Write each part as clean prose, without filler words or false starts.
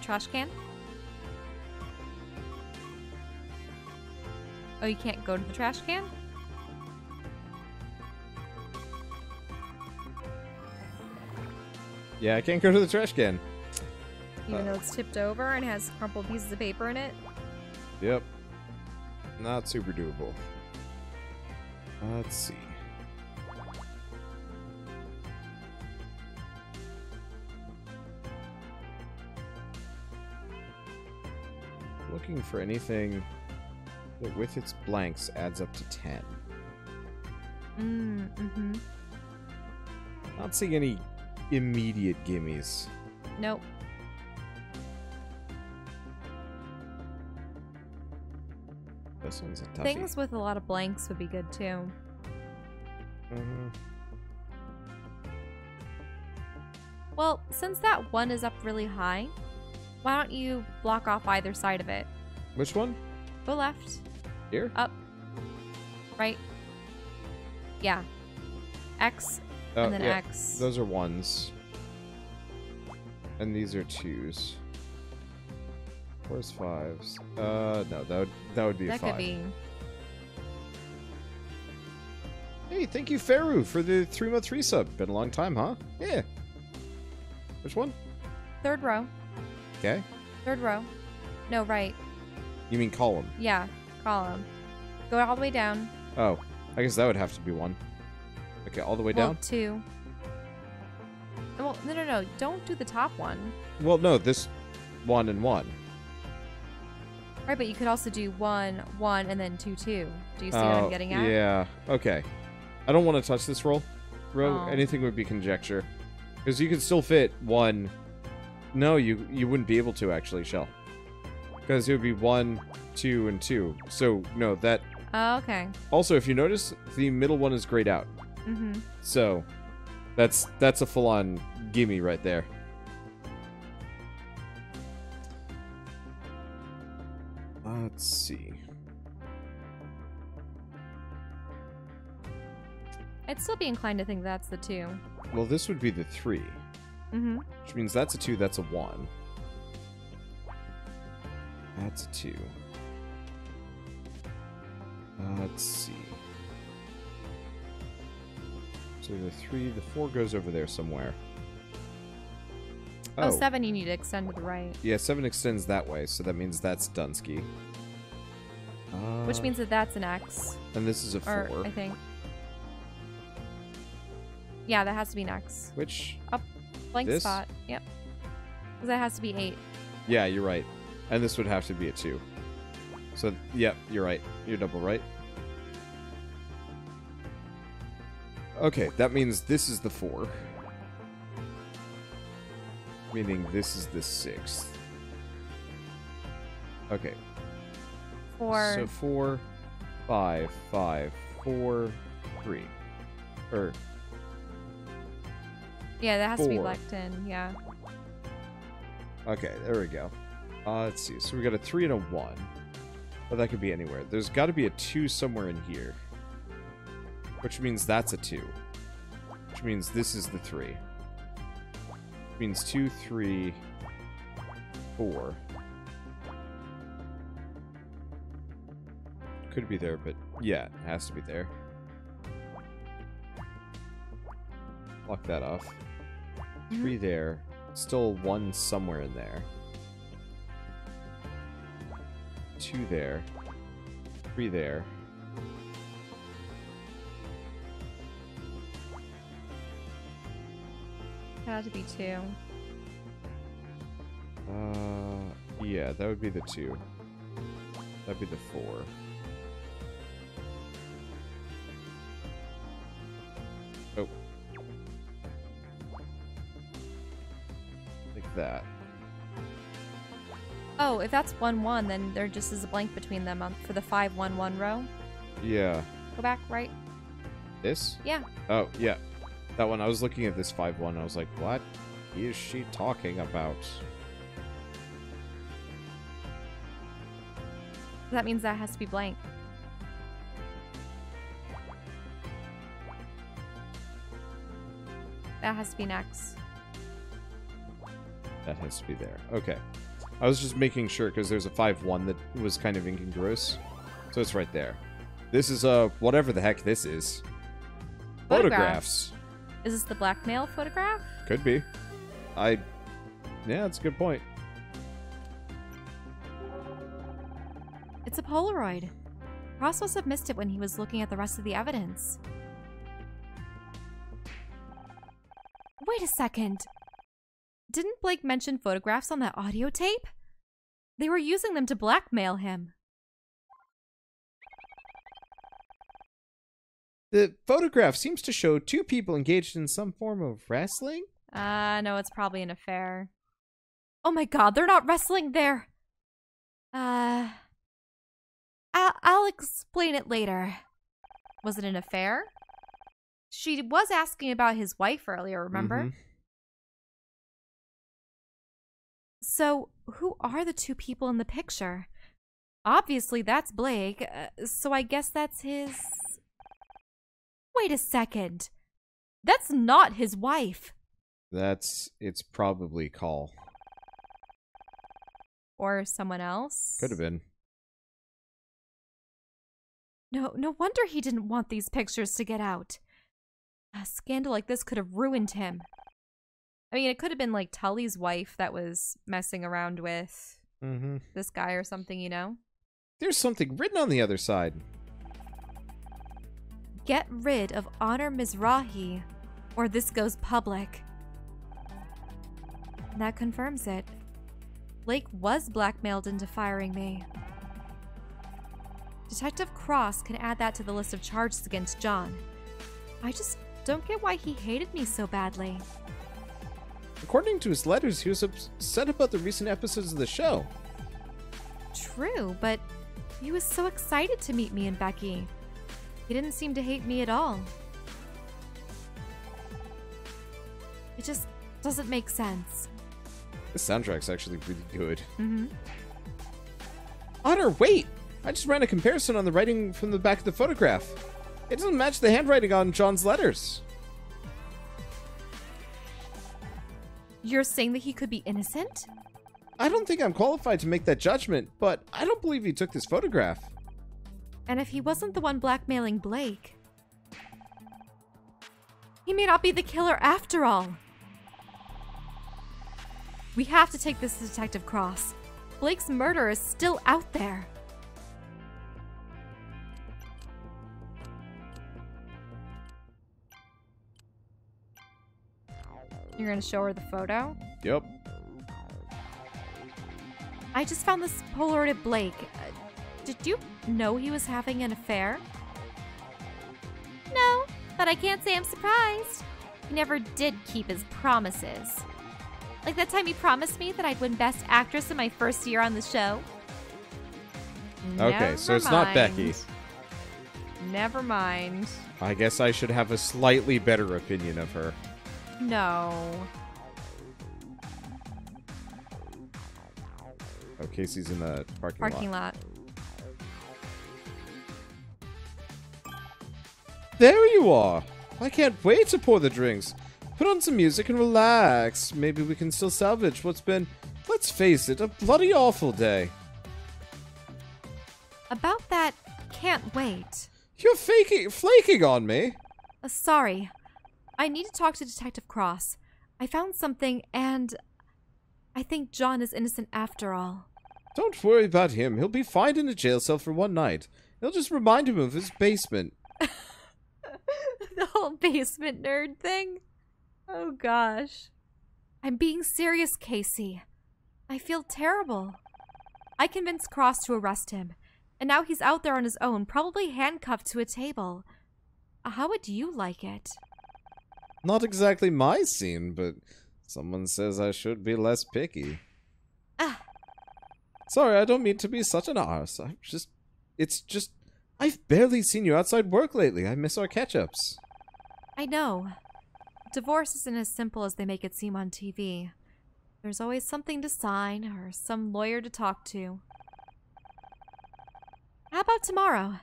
trash can? Oh, you can't go to the trash can? Yeah, I can't go to the trash can. Even though it's tipped over and has crumpled pieces of paper in it? Yep. Not super doable. Let's see. Looking for anything that with its blanks adds up to 10. Mm-hmm. Not seeing any immediate gimmies. Nope. This one's a toughie. Things with a lot of blanks would be good too. Mm-hmm. Well, since that one is up really high, why don't you block off either side of it? Which one? Go left. Here? Up. Right. Yeah. X. Oh, And then yeah. X. Those are ones. And these are twos. Where's fives? No, that would be a That five. could be. Hey, thank you, Faru, for the 3-month resub. Been a long time, huh? Yeah. Which one? Third row. Okay. Third row. No, right. You mean column? Yeah. Column. Go all the way down. Oh, I guess that would have to be one. Okay, all the way Well, down? 2. Well, no. Don't do the top one. Well, no, this 1 and 1. Right, but you could also do 1, 1, and then 2, 2. Do you see what I'm getting at? Yeah. Okay. I don't want to touch this row. Oh. Anything would be conjecture. Because you could still fit 1. No, you wouldn't be able to, actually, Shell. Because it would be 1, 2, and 2. So, no, that... Oh, okay. Also, if you notice, the middle one is grayed out. Mm-hmm. So, that's a full-on gimme right there. Let's see. I'd still be inclined to think that's the 2. Well, this would be the 3. Mm-hmm. Which means that's a 2, that's a 1. That's a 2. Let's see. So the 3, the 4 goes over there somewhere. Oh, 7 you need to extend to the right. Yeah, 7 extends that way, so that means that's Dunsky. Which means that that's an X. And this is a 4. Or, I think. Yeah, that has to be an X. Which? Up. Blank This? spot. Yep. Because that has to be 8. Yeah, you're right. And this would have to be a 2. So, yep, you're right. You're double right. Okay, that means this is the 4. Meaning this is the 6th. Okay. 4. So 4, 5, 5, 4, 3. Or... Yeah, that has to be 4. blacked in. Yeah. Okay, there we go. Let's see. So we got a 3 and a 1. But that could be anywhere. There's got to be a 2 somewhere in here. Which means that's a 2. Which means this is the 3. Which means 2, 3, 4. Could be there, but yeah, it has to be there. Lock that off. 3 there. Still 1 somewhere in there. 2 there. 3 there. That had to be 2. Yeah, that would be the 2. That'd be the 4. Oh. Like that. Oh, if that's 1, 1, then there just is a blank between them for the 5, 1, 1 row. Yeah. Go back, right? This? Yeah. Oh, yeah. That one. I was looking at this 5-1. I was like, what is she talking about? That means that has to be blank. That has to be an X. That has to be there. Okay. I was just making sure because there's a 5-1 that was kind of incongruous. So it's right there. This is, whatever the heck this is. Photographs. Is this the blackmail photograph? Could be. Yeah, that's a good point. It's a Polaroid. Cross must have missed it when he was looking at the rest of the evidence. Wait a second. Didn't Blake mention photographs on that audio tape? They were using them to blackmail him. The photograph seems to show 2 people engaged in some form of wrestling? No, it's probably an affair. Oh my god, they're not wrestling there! I'll explain it later. Was it an affair? She was asking about his wife earlier, remember? Mm-hmm. So, who are the 2 people in the picture? Obviously, that's Blake, so I guess that's his... Wait a second. That's not his wife. It's probably Call. Or someone else? Could have been. No wonder he didn't want these pictures to get out. A scandal like this could have ruined him. I mean, it could have been like Tully's wife that was messing around with this guy or something, you know? There's something written on the other side. Get rid of Honor Mizrahi, or this goes public. That confirms it. Blake was blackmailed into firing me. Detective Cross can add that to the list of charges against John. I just don't get why he hated me so badly. According to his letters, he was upset about the recent episodes of the show. True, but he was so excited to meet me and Becky. He didn't seem to hate me at all. It just doesn't make sense. The soundtrack's actually really good. Mm-hmm. Honor, wait! I just ran a comparison on the writing from the back of the photograph. It doesn't match the handwriting on John's letters. You're saying that he could be innocent? I don't think I'm qualified to make that judgment, but I don't believe he took this photograph. And if he wasn't the one blackmailing Blake, he may not be the killer after all. We have to take this to Detective Cross. Blake's murder is still out there. You're gonna show her the photo? Yep. I just found this Polaroid of Blake. Did you know he was having an affair? No, but I can't say I'm surprised. He never did keep his promises. Like that time he promised me that I'd win Best Actress in my first year on the show. Okay, so it's not Becky. Never mind. I guess I should have a slightly better opinion of her. No. Oh, Casey's in the parking lot. There you are! I can't wait to pour the drinks. Put on some music and relax. Maybe we can still salvage what's been, let's face it, a bloody awful day. About that, can't wait. You're flaking on me. Sorry. I need to talk to Detective Cross. I found something and I think John is innocent after all. Don't worry about him. He'll be fined in a jail cell for one night. It'll just remind him of his basement. The whole basement nerd thing? Oh gosh. I'm being serious, Casey. I feel terrible. I convinced Cross to arrest him, and now he's out there on his own, probably handcuffed to a table. How would you like it? Not exactly my scene, but someone says I should be less picky. Sorry, I don't mean to be such an arse. I've barely seen you outside work lately. I miss our catch-ups. I know. Divorce isn't as simple as they make it seem on TV. There's always something to sign or some lawyer to talk to. How about tomorrow?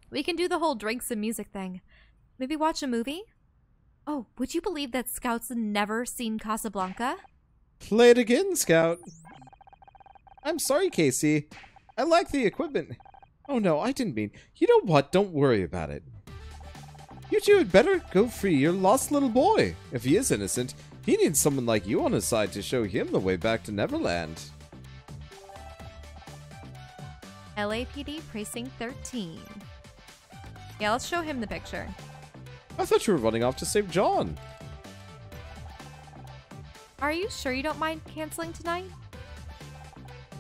We can do the whole drinks and music thing. Maybe watch a movie? Oh, would you believe that Scout's never seen Casablanca? Play it again, Scout. I'm sorry, Casey. I like the equipment. Oh no, I didn't mean. You know what? Don't worry about it. You two had better go free your lost little boy. If he is innocent, he needs someone like you on his side to show him the way back to Neverland. LAPD Precinct 13. Yeah, let's show him the picture. I thought you were running off to save John. Are you sure you don't mind canceling tonight?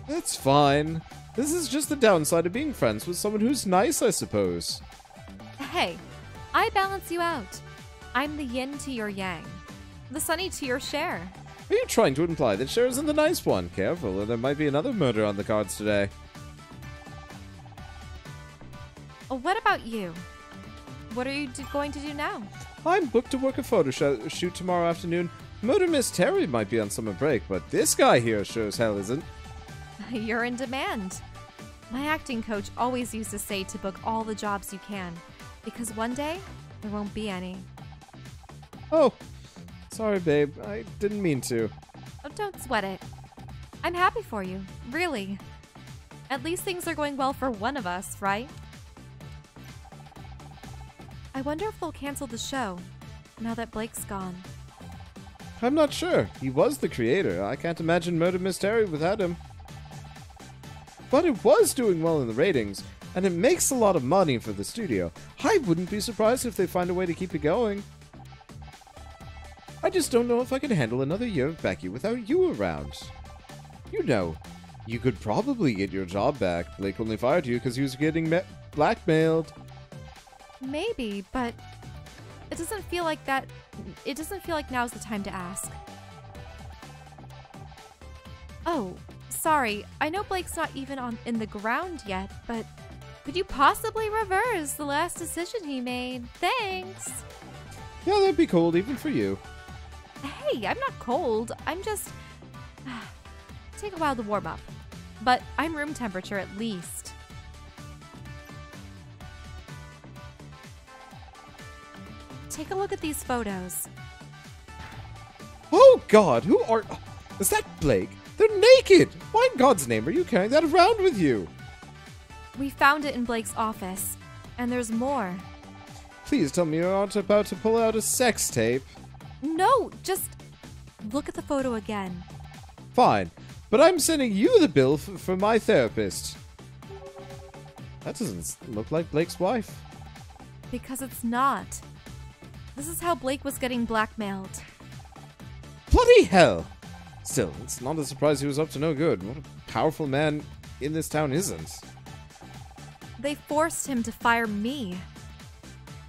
That's fine. This is just the downside of being friends with someone who's nice, I suppose. Hey, I balance you out. I'm the yin to your yang, the sunny to your Cher. Are you trying to imply that Cher isn't the nice one? Careful, or there might be another murder on the cards today. What about you? What are you going to do now? I'm booked to work a photo shoot tomorrow afternoon. Murder Miss Terry might be on summer break, but this guy here sure as hell isn't. You're in demand. My acting coach always used to say to book all the jobs you can, because one day, there won't be any. Oh, sorry babe, I didn't mean to. Oh, don't sweat it. I'm happy for you, really. At least things are going well for one of us, right? I wonder if they'll cancel the show, now that Blake's gone. I'm not sure. He was the creator. I can't imagine Murder Miss Terry without him. But it was doing well in the ratings, and it makes a lot of money for the studio. I wouldn't be surprised if they find a way to keep it going. I just don't know if I can handle another year of Becky without you around. You know, you could probably get your job back. Blake only fired you because he was getting blackmailed. Maybe, but it doesn't feel like that. It doesn't feel like now's the time to ask. Oh, sorry. I know Blake's not even in the ground yet, but could you possibly reverse the last decision he made? Thanks. Yeah, that'd be cold even for you. Hey, I'm not cold. I'm just take a while to warm up. But I'm room temperature at least. Take a look at these photos. Oh God, who are... Is that Blake? They're naked! Why in God's name are you carrying that around with you? We found it in Blake's office. And there's more. Please tell me you're not about to pull out a sex tape. No, just look at the photo again. Fine, but I'm sending you the bill for my therapist. That doesn't look like Blake's wife. Because it's not. This is how Blake was getting blackmailed. Bloody hell! Still, it's not a surprise he was up to no good. What a powerful man in this town isn't. They forced him to fire me.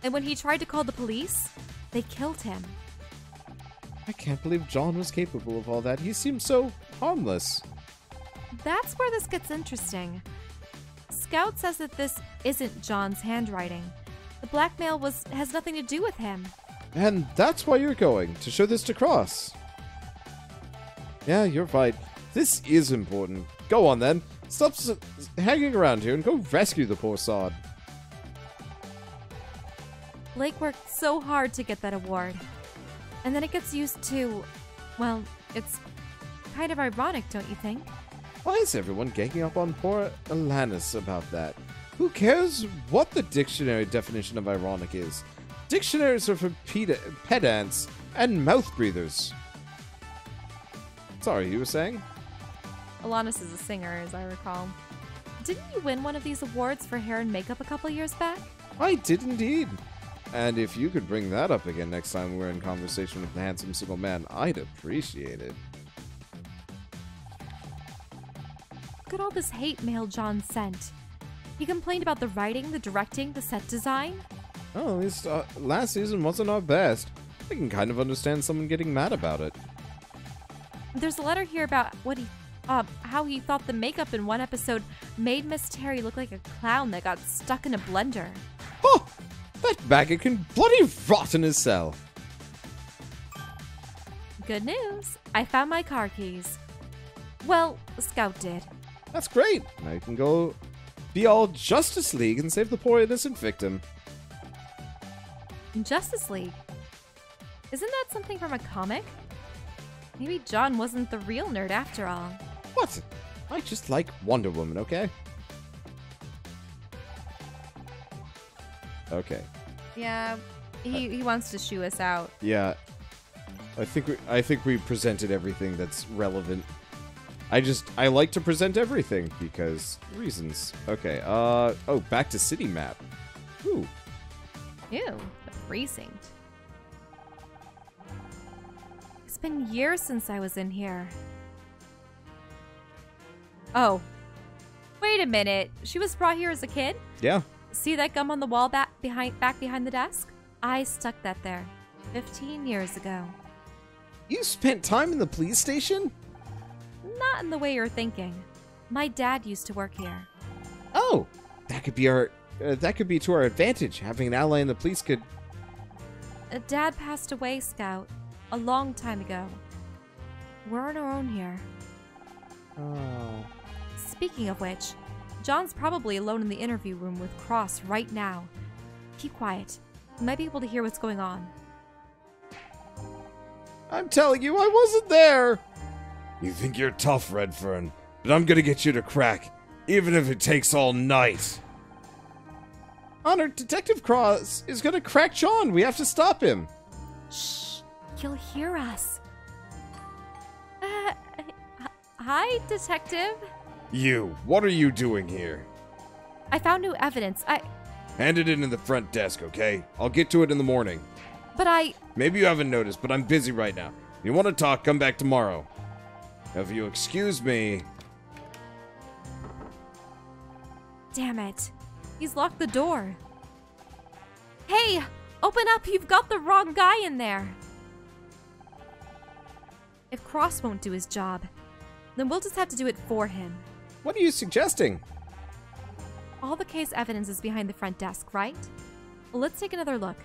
And when he tried to call the police, they killed him. I can't believe John was capable of all that. He seemed so harmless. That's where this gets interesting. Scout says that this isn't John's handwriting. The blackmail has nothing to do with him. And that's why you're going, to show this to Cross. Yeah, you're right. This is important. Go on then. Stop hanging around here and go rescue the poor sod. Blake worked so hard to get that award. And then it gets used to... Well, it's kind of ironic, don't you think? Why is everyone ganging up on poor Alanis about that? Who cares what the dictionary definition of ironic is? Dictionaries are for pedants and mouth breathers. Sorry, you were saying? Alanis is a singer, as I recall. Didn't you win one of these awards for hair and makeup a couple years back? I did indeed. And if you could bring that up again next time we're in conversation with the handsome single man, I'd appreciate it. Look at all this hate mail John sent. He complained about the writing, the directing, the set design. Oh, at least last season wasn't our best. I can kind of understand someone getting mad about it. There's a letter here about how he thought the makeup in one episode made Miss Terry look like a clown that got stuck in a blender. Oh! That maggot can bloody rot in his cell. Good news. I found my car keys. Well, Scout did. That's great. Now you can go be all Justice League and save the poor innocent victim. Justice League? Isn't that something from a comic? Maybe John wasn't the real nerd after all. What? I just like Wonder Woman, okay? Okay. Yeah, he wants to shoo us out. Yeah. I think we presented everything that's relevant. I like to present everything because reasons. Okay, oh, back to city map. Ooh. Ew, the precinct. It's been years since I was in here. Oh. Wait a minute. She was brought here as a kid? Yeah. See that gum on the wall back behind the desk? I stuck that there 15 years ago. You spent time in the police station? Not in the way you're thinking. My dad used to work here. Oh, that could be to our advantage. Having an ally in the police could... Dad passed away, Scout, a long time ago. We're on our own here. Oh. Speaking of which, John's probably alone in the interview room with Cross right now. Keep quiet. You might be able to hear what's going on. I'm telling you, I wasn't there! You think you're tough, Redfern, but I'm gonna get you to crack, even if it takes all night. Honor, Detective Cross is gonna crack John. We have to stop him. Shh, he'll hear us. Hi, Detective. You, what are you doing here? I found new evidence. Hand it in the front desk, okay? I'll get to it in the morning. But Maybe you haven't noticed, but I'm busy right now. If you want to talk, come back tomorrow. Now, if you excuse me... Damn it. He's locked the door. Hey, open up. You've got the wrong guy in there. If Cross won't do his job, then we'll just have to do it for him. What are you suggesting? All the case evidence is behind the front desk, right? Well, let's take another look.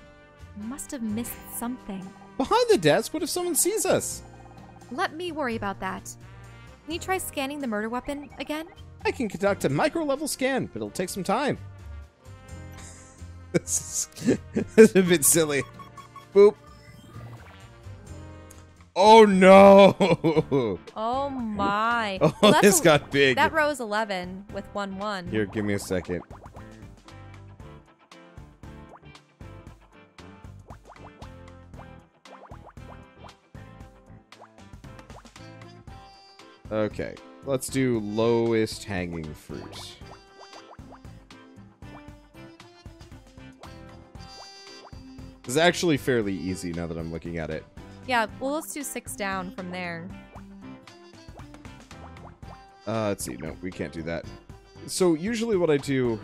Must have missed something. Behind the desk? What if someone sees us? Let me worry about that. Can you try scanning the murder weapon again? I can conduct a micro-level scan, but it'll take some time. This is a bit silly. Boop. Oh no! Oh my. Oh, Well, this got big. That row is 11 with 1-1. Here, give me a second. Okay, let's do lowest hanging fruit. This is actually fairly easy now that I'm looking at it. Yeah, well, let's do 6 down from there. Let's see. No, we can't do that. So usually what I do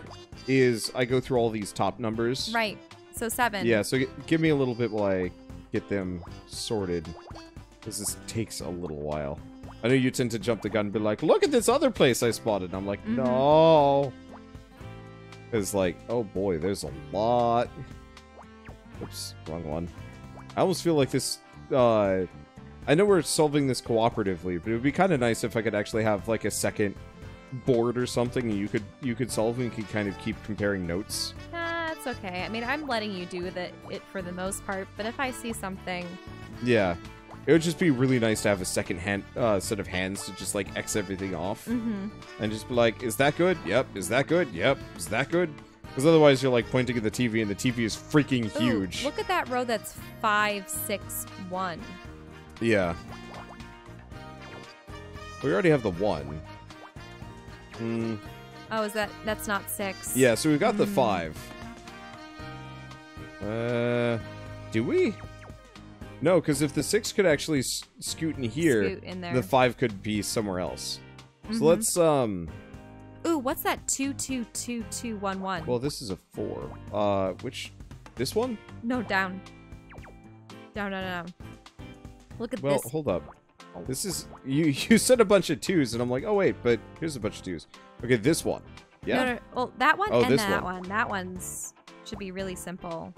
is I go through all these top numbers. Right. So 7. Yeah, so give me a little bit while I get them sorted. This takes a little while. I know you tend to jump the gun and be like, look at this other place I spotted. And I'm like, no. It's like, oh boy, there's a lot. Oops, wrong one. I almost feel like this, I know we're solving this cooperatively, but it would be kind of nice if I could actually have like a second board or something and you could solve and you could kind of keep comparing notes. That's okay. I mean, I'm letting you do it for the most part, but if I see something... Yeah. It would just be really nice to have a second set of hands to just like X everything off. And just be like, is that good? Yep. Is that good? Yep. Is that good? Because otherwise you're like pointing at the TV and the TV is freaking huge. Ooh, look at that row that's 5, 6, 1. Yeah. We already have the 1. Oh, that's not 6. Yeah, so we've got the 5. Do we? No, because if the 6 could actually scoot in here, Scoot in there. the 5 could be somewhere else. So let's, Ooh, what's that 2, 2, 2, 2, 1, 1? well, this is a 4. This one? No, down. Down. Look at Well, this. hold up. This is, you said a bunch of 2s, and I'm like, oh wait, but here's a bunch of 2s. Okay, this one. Yeah? No. Well, that one Oh, and this that one. one. That one's should be really simple.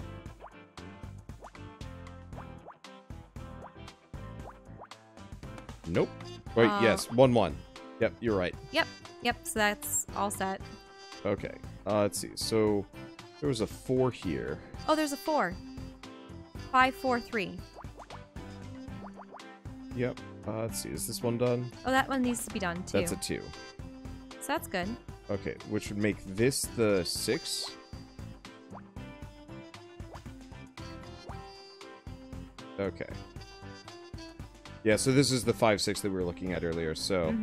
Nope. Wait, yes, 1, 1. Yep, you're right. Yep, so that's all set. Okay, let's see. So, there was a 4 here. Oh, there's a 4. 5, 4, 3. Yep. Let's see. Is this one done? Oh, that one needs to be done too. That's a 2. So that's good. Okay, which would make this the 6. Okay. Yeah, so this is the 5, 6 that we were looking at earlier. So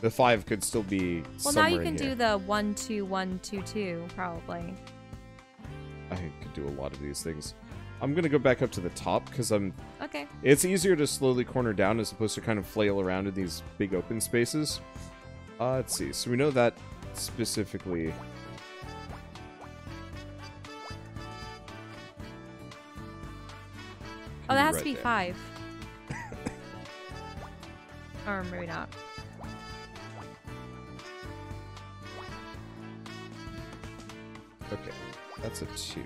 the 5 could still be well, somewhere now you can in here. do the 1, 2, 1, 2, 2, probably. I could do a lot of these things. I'm gonna go back up to the top because Okay. it's easier to slowly corner down as opposed to kind of flail around in these big open spaces. Let's see. So we know that specifically. Oh, that has to Right be there. 5. Or maybe not. Okay, that's a 2.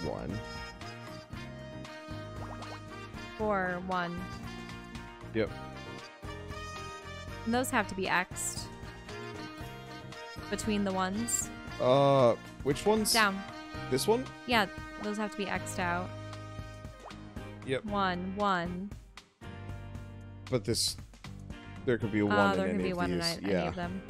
1. 4, 1. Yep. And those have to be X'd. Between the ones. Which ones? Down. This one? Yeah, those have to be X'd out. Yep. 1, 1. But this, there could be a 1 in There any could be of 1 in these. any of them.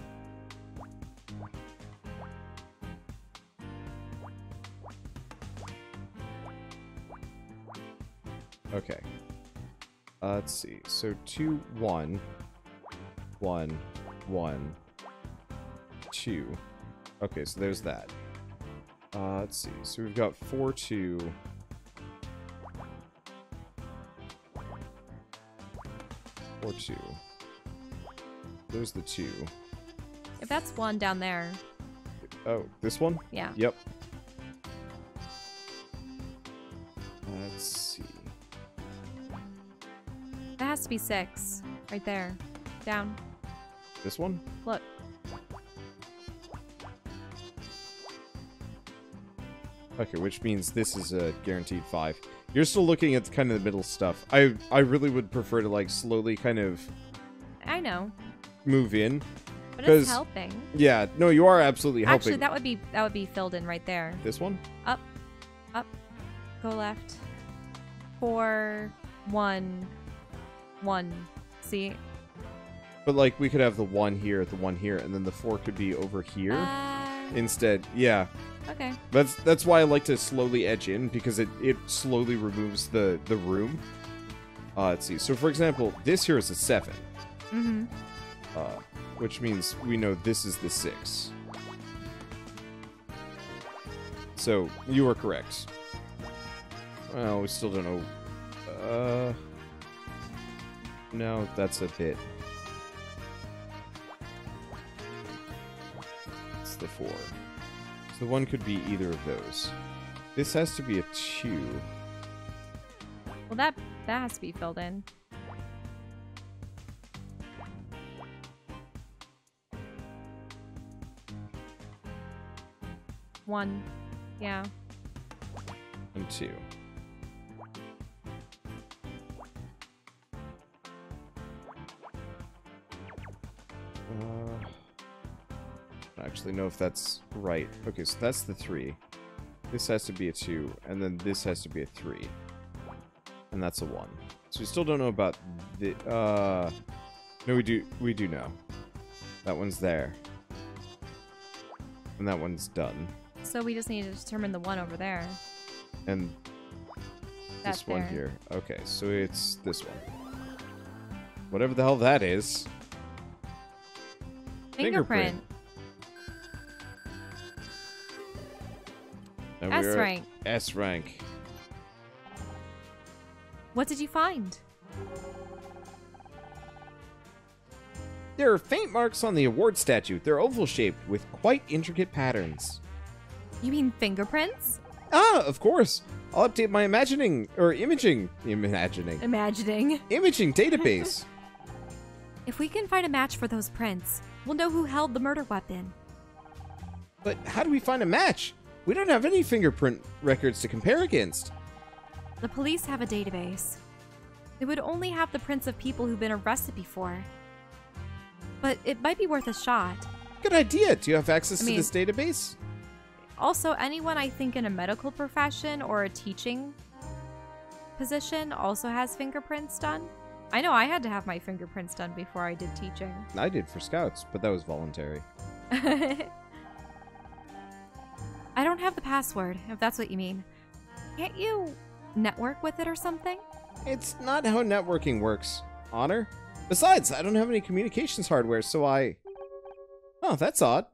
Okay. Let's see. So 2, 1, 1, 1, 2. Okay, so there's that. Let's see. So we've got 4, 2. 4, 2. There's the 2. If that's 1 down there. Oh, this one? Yeah. Yep. Let's see. That has to be 6. Right there. Down. This one? Look. Okay, which means this is a guaranteed 5. You're still looking at kind of the middle stuff. I really would prefer to like slowly kind of I know. move in. But it's helping. Yeah, no, you are absolutely helping. Actually, that would be filled in right there. This one? Up. Up. Go left. 4, 1, 1. See? But like we could have the 1 here, the 1 here, and then the 4 could be over here instead. Yeah. Okay. That's why I like to slowly edge in, because it slowly removes the room. Let's see. So for example, this here is a 7. Mm-hmm. Which means we know this is the 6. So you are correct. Well, we still don't know. No, that's a bit. It's the 4. So the 1 could be either of those. This has to be a 2. Well, that has to be filled in. One. Yeah. And 2. I don't actually know if that's right. Okay, so that's the 3. This has to be a 2, and then this has to be a 3. And that's a 1. So we still don't know about the no, we do know. That one's there. And that one's done. So we just need to determine the 1 over there. And That's this one there. here. Okay, so it's this one. Whatever the hell that is. Fingerprint. And S we're at rank. S rank. What did you find? There are faint marks on the award statue. They're oval-shaped with quite intricate patterns. You mean fingerprints? Ah, of course. I'll update my imaging database. If we can find a match for those prints, we'll know who held the murder weapon. But how do we find a match? We don't have any fingerprint records to compare against. The police have a database. They would only have the prints of people who've been arrested before. But it might be worth a shot. Good idea. Do you have access I to mean- this database? Also, anyone I think in a medical profession or a teaching position also has fingerprints done. I know I had to have my fingerprints done before I did teaching. I did for scouts, but that was voluntary. I don't have the password, if that's what you mean. Can't you network with it or something? It's not how networking works, Honor. Besides, I don't have any communications hardware, so I... Oh, that's odd.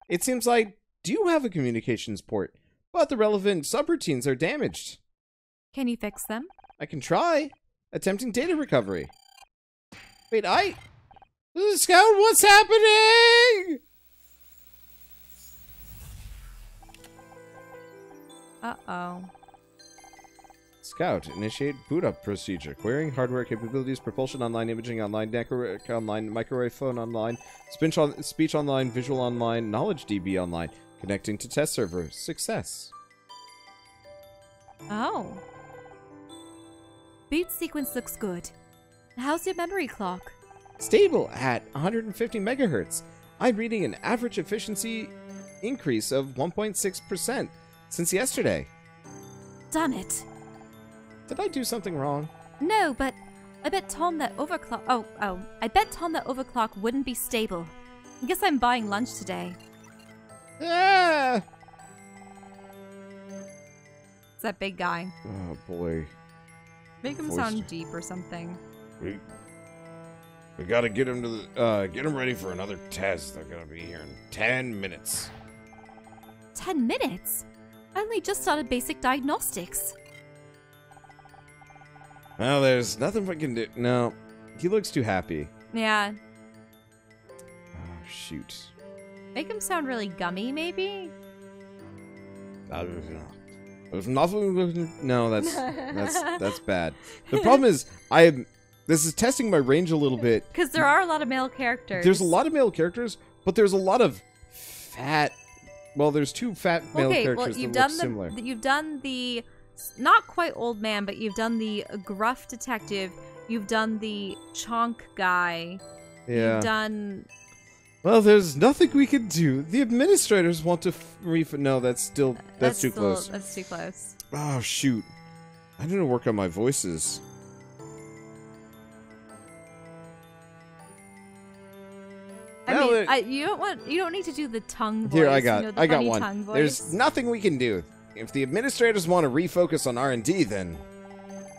It seems I do have a communications port, but the relevant subroutines are damaged. Can you fix them? I can try. Attempting data recovery. Wait, Scout, what's happening? Uh-oh. Scout, initiate boot up procedure. Querying hardware capabilities, propulsion online, imaging online, network online, microwave phone online, speech online, visual online, knowledge DB online. Connecting to test server. Success. Oh. Boot sequence looks good. How's your memory clock? Stable at 150 megahertz. I'm reading an average efficiency increase of 1.6% since yesterday. Done it. Did I do something wrong? No, but I bet Tom that overclock. I bet Tom that overclock wouldn't be stable. I guess I'm buying lunch today. Ah! It's that big guy. Oh boy. Make him sound deep or something. We gotta get him to the get him ready for another test. They're gonna be here in 10 minutes. 10 minutes? I only just started basic diagnostics. Well, there's nothing we can do. No, he looks too happy. Yeah. Oh shoot. Make him sound really gummy, maybe? There's nothing. No, that's bad. The problem is, this is testing my range a little bit. Because there are a lot of male characters. There's a lot of male characters, but there's a lot of fat. Well, there's two fat male characters that look similar. You've done the not quite old man, but you've done the gruff detective. You've done the chonk guy. Yeah. You've done. Well, there's nothing we can do. The administrators want to no, that's too close. That's too close. Oh shoot! I need to work on my voices. You don't need to do the tongue voice. Here, I got one. Tongue voice. There's nothing we can do. If the administrators want to refocus on R&D, then...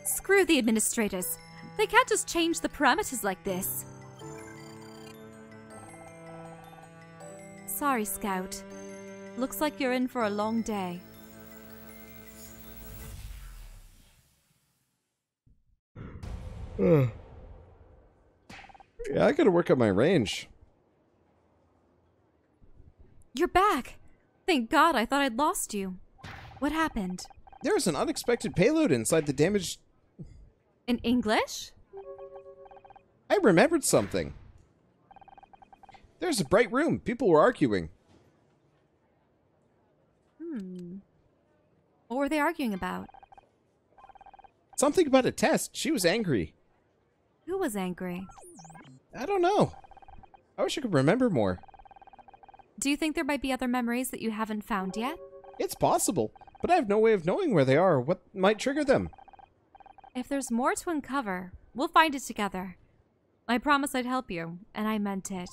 Screw the administrators. They can't just change the parameters like this. Sorry, Scout. Looks like you're in for a long day. Yeah, I gotta work on my range. You're back! Thank God, I thought I'd lost you. What happened? There was an unexpected payload inside the damaged... In English? I remembered something. There's a bright room. People were arguing. What were they arguing about? Something about a test. She was angry. Who was angry? I don't know. I wish I could remember more. Do you think there might be other memories that you haven't found yet? It's possible, but I have no way of knowing where they are or what might trigger them. If there's more to uncover, we'll find it together. I promised I'd help you, and I meant it.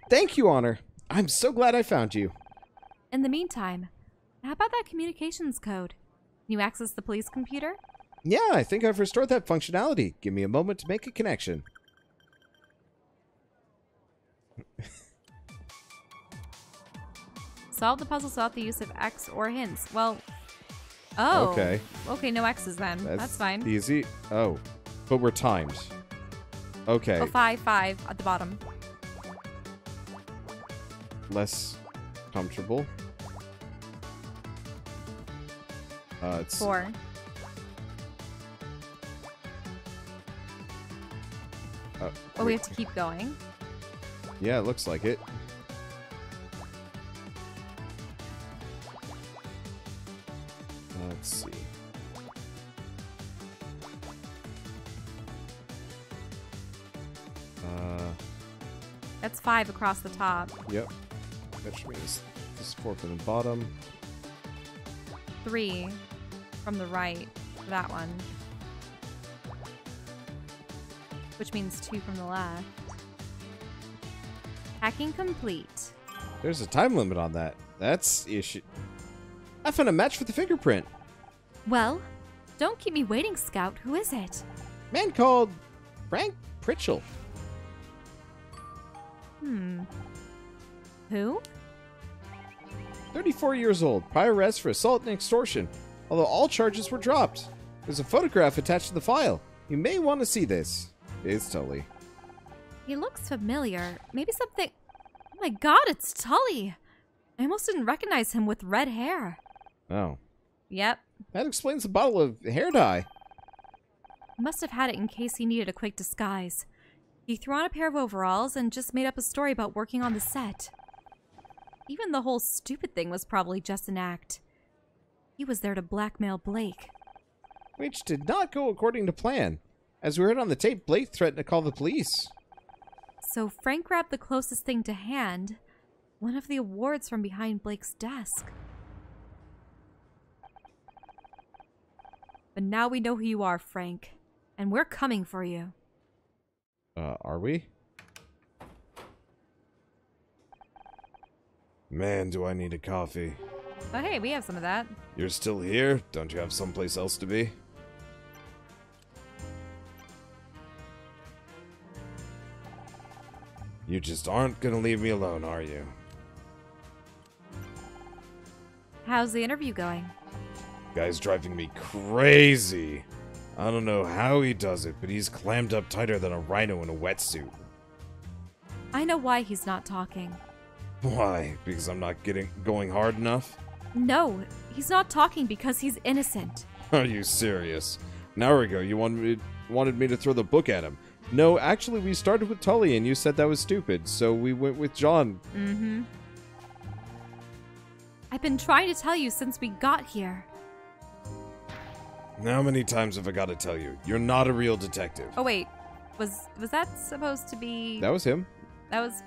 Thank you, Honor. I'm so glad I found you. In the meantime, how about that communications code? Can you access the police computer? Yeah, I think I've restored that functionality. Give me a moment to make a connection. Solve the puzzles without the use of X or hints. Well, oh. Okay. Okay, no X's then. That's fine. Easy. Oh, but we're timed. Okay. Oh, 5 at the bottom. Less comfortable. It's 4. Oh, we have to keep going. Yeah, it looks like it. Let's see. That's 5 across the top. Yep. Which means this is 4 from the bottom. 3 from the right for that one. which means 2 from the left. Hacking complete. There's a time limit on that. That's issue. I found a match for the fingerprint. Well, don't keep me waiting, Scout. Who is it? Man called Frank Pritchell. Who? 34 years old, prior arrest for assault and extortion, although all charges were dropped. There's a photograph attached to the file. You may want to see this. It's Tully. He looks familiar. Maybe something... Oh my god, it's Tully! I almost didn't recognize him with red hair. Oh. Yep. That explains the bottle of hair dye. He must have had it in case he needed a quick disguise. He threw on a pair of overalls and just made up a story about working on the set. Even the whole stupid thing was probably just an act. He was there to blackmail Blake. Which did not go according to plan. As we heard on the tape, Blake threatened to call the police. So Frank grabbed the closest thing to hand, one of the awards from behind Blake's desk. But now we know who you are, Frank. And we're coming for you. Are we? Man, do I need a coffee. Oh hey, we have some of that. You're still here? Don't you have someplace else to be? You just aren't gonna leave me alone, are you? How's the interview going? Guy's driving me crazy. I don't know how he does it, but he's clammed up tighter than a rhino in a wetsuit. I know why he's not talking. Why? Because I'm not going hard enough? No, he's not talking because he's innocent. Are you serious? An hour ago, you wanted me to throw the book at him. No, actually, we started with Tully, and you said that was stupid, so we went with John. Mm-hmm. I've been trying to tell you since we got here. How many times have I got to tell you? You're not a real detective. Oh wait, was that supposed to be? That was him. That was.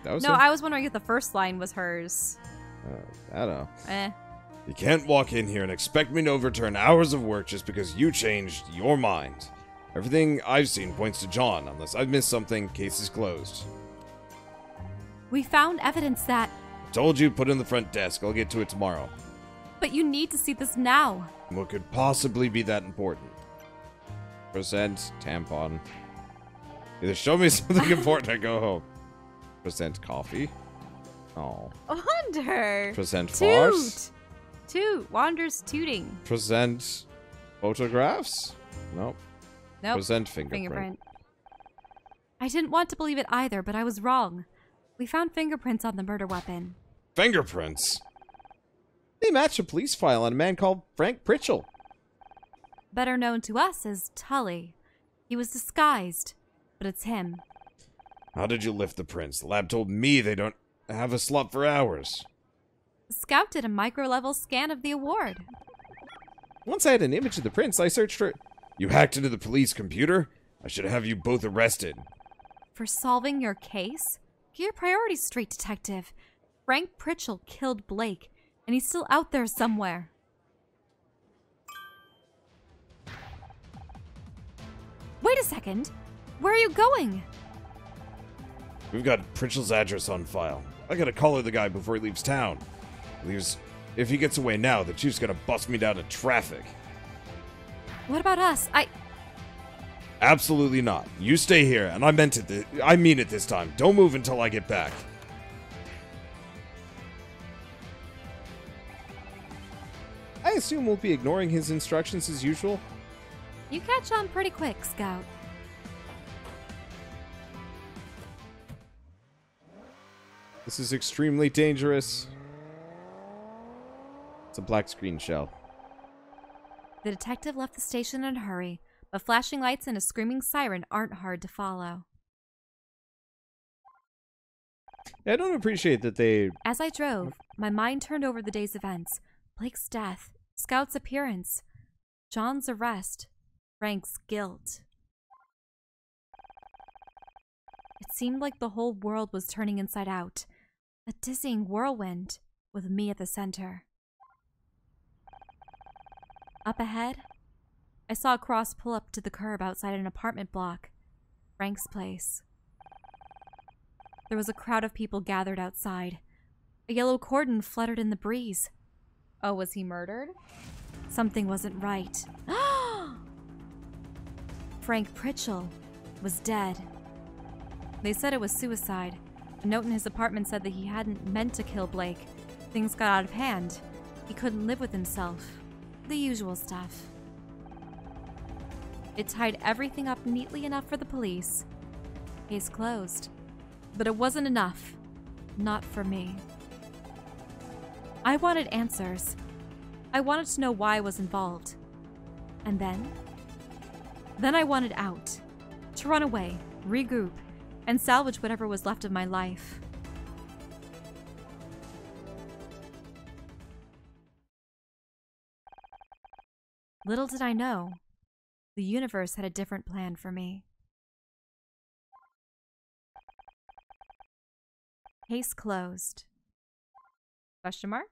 No, him. I was wondering if the first line was hers. I don't know. Eh. You can't walk in here and expect me to overturn hours of work just because you changed your mind. Everything I've seen points to John. Unless I've missed something, case is closed. We found evidence that... Told you, put it in the front desk. I'll get to it tomorrow. But you need to see this now. What could possibly be that important? Percent tampon. Either show me something important or go home. Percent coffee. Oh. Wander. Percent farce. Toot. Wander's tooting. Percent photographs. Nope. Percent fingerprint. I didn't want to believe it either, but I was wrong. We found fingerprints on the murder weapon. Fingerprints? They match a police file on a man called Frank Pritchell. Better known to us as Tully. He was disguised, but it's him. How did you lift the prints? The lab told me they don't have a slot for hours. The scout did a micro-level scan of the award. Once I had an image of the prints, I searched for it. You hacked into the police computer? I should have you both arrested. For solving your case? Get your priorities straight, Detective. Frank Pritchell killed Blake, and he's still out there somewhere. Wait a second. Where are you going? We've got Pritchell's address on file. I gotta collar the guy before he leaves town. If he gets away now, the chief's gonna bust me down to traffic. What about us? Absolutely not. You stay here, and I mean it this time. Don't move until I get back. I assume we'll be ignoring his instructions as usual. You catch on pretty quick, Scout. This is extremely dangerous. It's a black screen shell. The detective left the station in a hurry, but flashing lights and a screaming siren aren't hard to follow. Yeah, I don't appreciate that they... As I drove, my mind turned over the day's events. Blake's death, Scout's appearance, John's arrest, Frank's guilt. It seemed like the whole world was turning inside out. A dizzying whirlwind, with me at the center. Up ahead, I saw a cross pull up to the curb outside an apartment block. Frank's place. There was a crowd of people gathered outside. A yellow cordon fluttered in the breeze. Oh, was he murdered? Something wasn't right. Frank Pritchell was dead. They said it was suicide. A note in his apartment said that he hadn't meant to kill Blake. Things got out of hand. He couldn't live with himself. The usual stuff. It tied everything up neatly enough for the police. Case closed. But it wasn't enough. Not for me. I wanted answers. I wanted to know why I was involved. And then? Then I wanted out. To run away, regroup, and salvage whatever was left of my life. Little did I know, the universe had a different plan for me. Case closed. Question mark?